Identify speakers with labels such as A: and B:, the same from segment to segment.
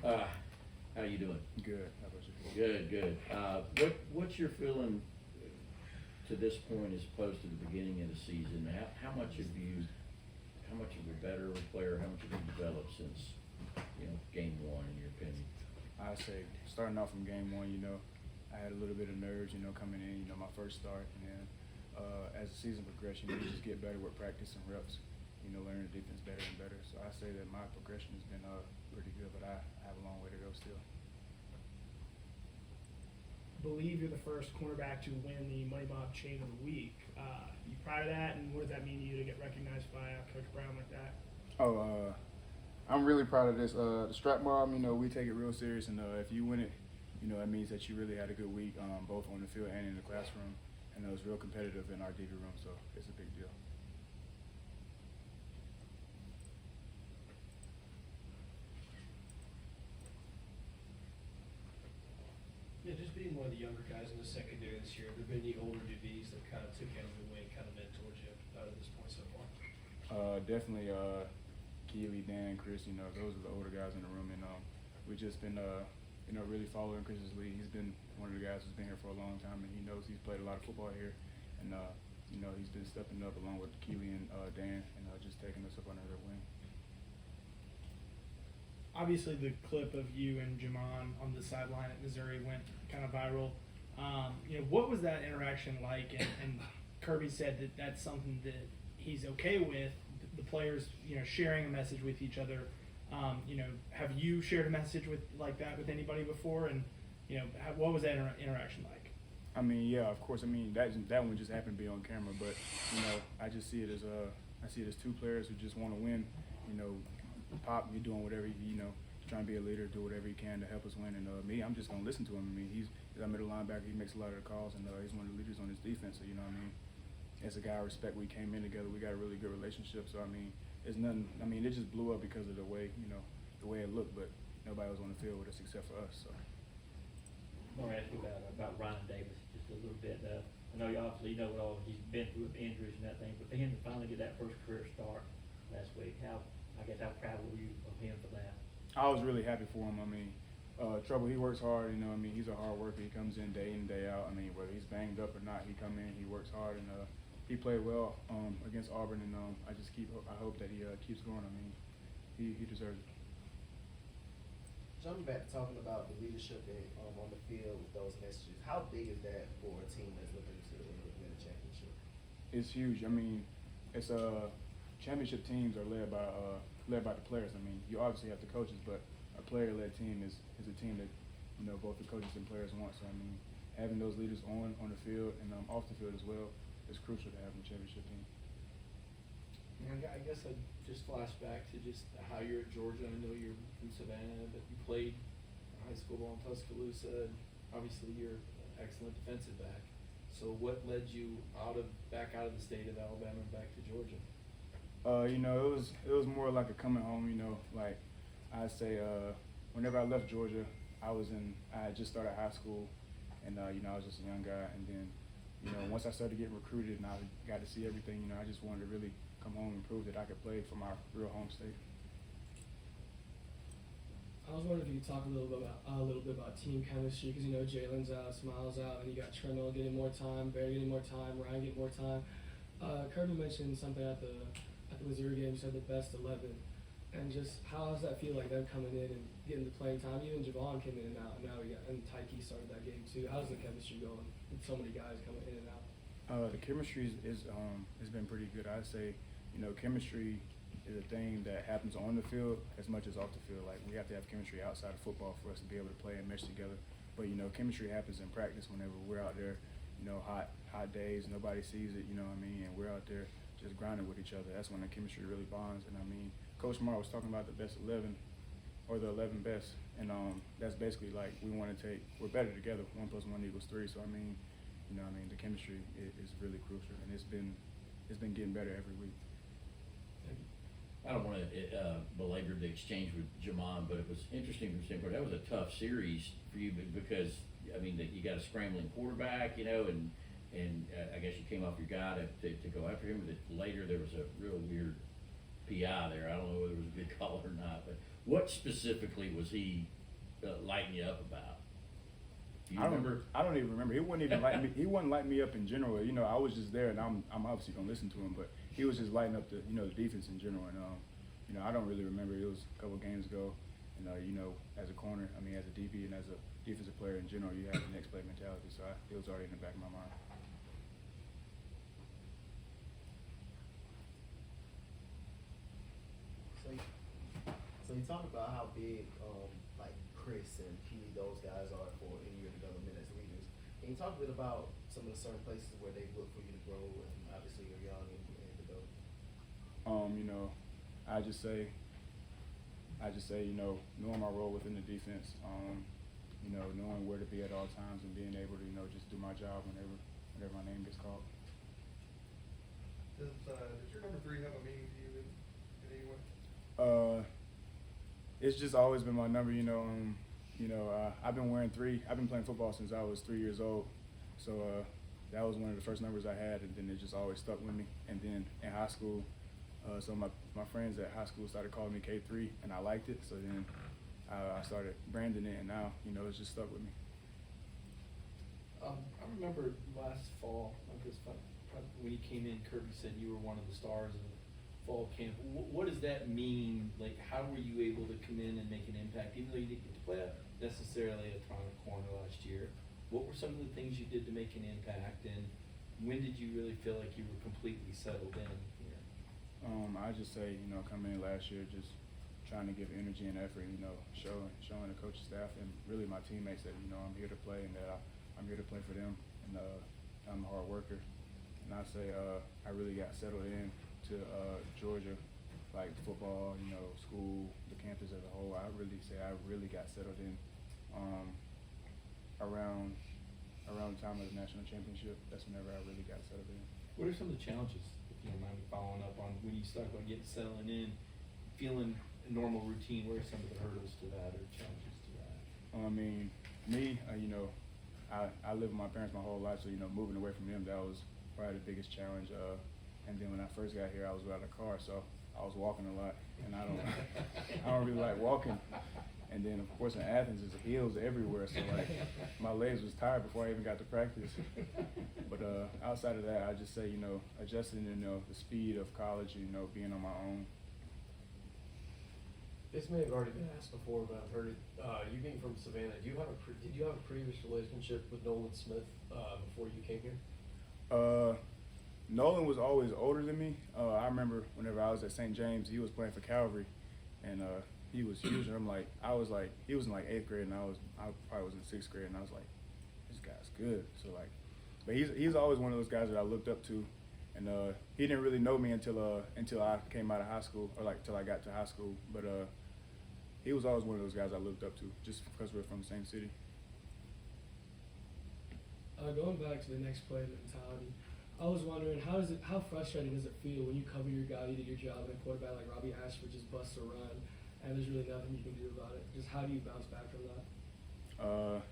A: How you doing?
B: Good. How about you?
A: Good. What's your feeling to this point as opposed to the beginning of the season? How much have you better of a player? How much have you developed since game one, in your opinion?
B: I say starting off from game one, I had a little bit of nerves, coming in, my first start, and then as the season progression, you just get better with practice and reps. Learning the defense better and better. So I say that my progression has been pretty good, but I have a long way to go still.
C: I believe you're the first cornerback to win the Money Mob Chain of the Week. You proud of that, and what does that mean to you to get recognized by Coach Brown like that?
B: I'm really proud of this. The strap mob, we take it real serious, and if you win it, it means that you really had a good week, both on the field and in the classroom. And it was real competitive in our DB room, so it's a big deal.
D: Yeah, just being one of the younger guys in the secondary this year, have there been any older DBs that kind of took you under the wing, kind of mentored you at this point so far?
B: Definitely Keely, Dan, Chris, those are the older guys in the room, and we've just been, really following Chris's lead. He's been one of the guys who's been here for a long time, and he knows he's played a lot of football here, and he's been stepping up along with Keely and Dan, and just taking us up under their wing.
C: Obviously, the clip of you and Jamon on the sideline at Missouri went kind of viral. What was that interaction like? And Kirby said that that's something that he's okay with. The players, sharing a message with each other. Have you shared a message like that with anybody before? And what was that interaction like?
B: Yeah, of course. That one just happened to be on camera, but I just see it as two players who just want to win. Pop, you're doing whatever trying to be a leader, do whatever he can to help us win. And me, I'm just gonna listen to him. He's our middle linebacker. He makes a lot of the calls, and he's one of the leaders on his defense. So as a guy I respect, we came in together. We got a really good relationship. So it's nothing. It just blew up because of the way the way it looked, but nobody was on the field with us except for us. So.
E: I want to ask you about Ryan Davis just a little bit. I know you obviously know what all he's been through with injuries and that thing, but for him to finally get that first career start last week, how proud were you of him for that?
B: I was really happy for him. Trouble, he works hard. He's a hard worker. He comes in day out. Whether he's banged up or not, he come in, he works hard, and he played well against Auburn. And I hope that he keeps going. He deserves it.
F: Jumping back to talking about the leadership on the field with those messages, how big is that for a team that's looking to win a championship?
B: It's huge. It's championship teams are led by the players. You obviously have the coaches, but a player-led team is a team that both the coaches and players want. So having those leaders on the field and off the field as well is crucial to having a championship team.
G: I guess I'd just flash back to just how you're at Georgia. I know you're from Savannah, but you played high school ball in Tuscaloosa, and obviously you're an excellent defensive back. So what led you back out of the state of Alabama and back to Georgia?
B: It was more like a coming home. Like I say, whenever I left Georgia, I had just started high school, and I was just a young guy. And then, once I started getting recruited and I got to see everything, I just wanted to really come home and prove that I could play for my real home state.
D: I was wondering if you could talk a little bit about team chemistry, because Jalen's out, Smiles out, and you got Tremel getting more time, Barry getting more time, Ryan getting more time. Kirby mentioned something at the Missouri game. You said the best 11, and just how does that feel like them coming in and getting the playing time? Even Javon came in and out, and now and Tyke started that game too. How's the chemistry going with so many guys coming in and out?
B: The chemistry has been pretty good. I'd say, chemistry is a thing that happens on the field as much as off the field. Like, we have to have chemistry outside of football for us to be able to play and mesh together. But chemistry happens in practice whenever we're out there. Hot days, nobody sees it. And we're out there just grinding with each other. That's when the chemistry really bonds. And Coach Mar was talking about the best 11 or the 11 best, and that's basically like we're better together. 1 + 1 = 3. So the chemistry is really crucial, and it's been getting better every week.
A: I don't want to belabor the exchange with Jamon, but it was interesting from the standpoint. That was a tough series for you because you got a scrambling quarterback, and I guess you came off your guy to go after him. But later there was a real weird PI there. I don't know whether it was a good call or not, but what specifically was he lighting you up about? Do you remember?
B: I don't even remember. He wasn't even lighting me. He wasn't lighting me up in general. You know, I was just there, and I'm obviously gonna listen to him, but he was just lighting up the the defense in general. And you know, I don't really remember. It was a couple games ago, and you know, as a corner, I mean, as a DB and as a defensive player in general, you have the next play mentality. So it was already in the back of my mind.
F: So you talked about how big like Chris and Keely, those guys are for in your development as leaders. Can you talk a bit about some of the certain places where they look for you to grow, and obviously you're young and develop?
B: You know, I just say, you know, knowing my role within the defense, you know, knowing where to be at all times and being able to, you know, just do my job whenever my name gets called.
H: Does your number 3 have a meaning to you in any way?
B: It's just always been my number, you know. I've been wearing 3. I've been playing football since I was 3 years old, so that was one of the first numbers I had, and then it just always stuck with me. And then in high school, so my friends at high school started calling me K3, and I liked it. So then I started branding it, and now you know it's just stuck with me.
G: I remember last fall, because when you came in, Kirby said you were one of the stars of the fall camp. What does that mean? Like, how were you able to come in and make an impact, even though you didn't get to play necessarily a prominent corner last year? What were some of the things you did to make an impact, and when did you really feel like you were completely settled in here?
B: I just say, you know, coming in last year, just trying to give energy and effort, you know, showing the coaching staff and really my teammates that, you know, I'm here to play and that I'm here to play for them, and I'm a hard worker. And I say I really got settled in to Georgia, like football, you know, school, the campus as a whole. I really say I really got settled in around the time of the national championship. That's whenever I really got settled in.
G: What are some of the challenges, if you don't mind me following up on, when you start about getting settling in, feeling a normal routine? What are some of the hurdles to that or challenges to that?
B: I mean, me, you know, I lived with my parents my whole life, so, you know, moving away from them, that was probably the biggest challenge. And then when I first got here, I was without a car, so I was walking a lot, and I don't really like walking. And then, of course, in Athens, there's hills everywhere, so like my legs was tired before I even got to practice. But outside of that, I just say, you know, adjusting, you know, the speed of college, you know, being on my own.
I: This may have already been asked before, but I've heard it. You being from Savannah, did you have a previous relationship with Nolan Smith before you came here?
B: Nolan was always older than me. I remember whenever I was at St. James, he was playing for Calvary, and he was huge. And he was in like 8th grade, and I probably was in 6th grade, and I was like, this guy's good. So like, but he's always one of those guys that I looked up to, and he didn't really know me until I came out of high school, or like till I got to high school. But he was always one of those guys I looked up to, just because we're from the same city.
D: Going back to the next play mentality, I was wondering how frustrating does it feel when you cover your guy, you did your job, and a quarterback like Robbie Ashford just busts a run, and there's really nothing you can do about it. Just how do you bounce back from that?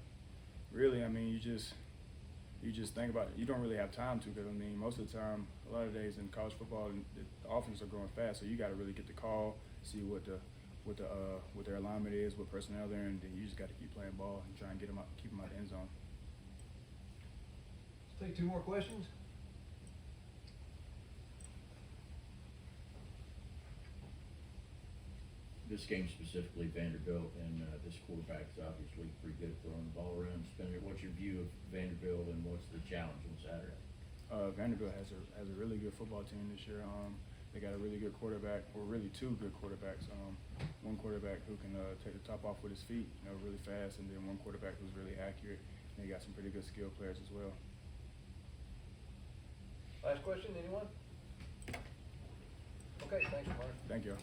B: Really, I mean, you just think about it. You don't really have time to, because I mean, most of the time, a lot of days in college football, the offense are growing fast, so you got to really get the call, see what their alignment is, what personnel they're in, and then you just got to keep playing ball and try and keep them out of the end zone.
I: Let's take 2 more questions.
A: This game specifically, Vanderbilt, and this quarterback is obviously pretty good at throwing the ball around, spinning it. What's your view of Vanderbilt, and what's the challenge on Saturday?
B: Vanderbilt has a really good football team this year. They got a really good quarterback, or really 2 good quarterbacks. One quarterback who can take the top off with his feet, you know, really fast, and then one quarterback who's really accurate. And they got some pretty good skill players as well.
I: Last question, anyone? Okay, thanks, Mark.
B: Thank you.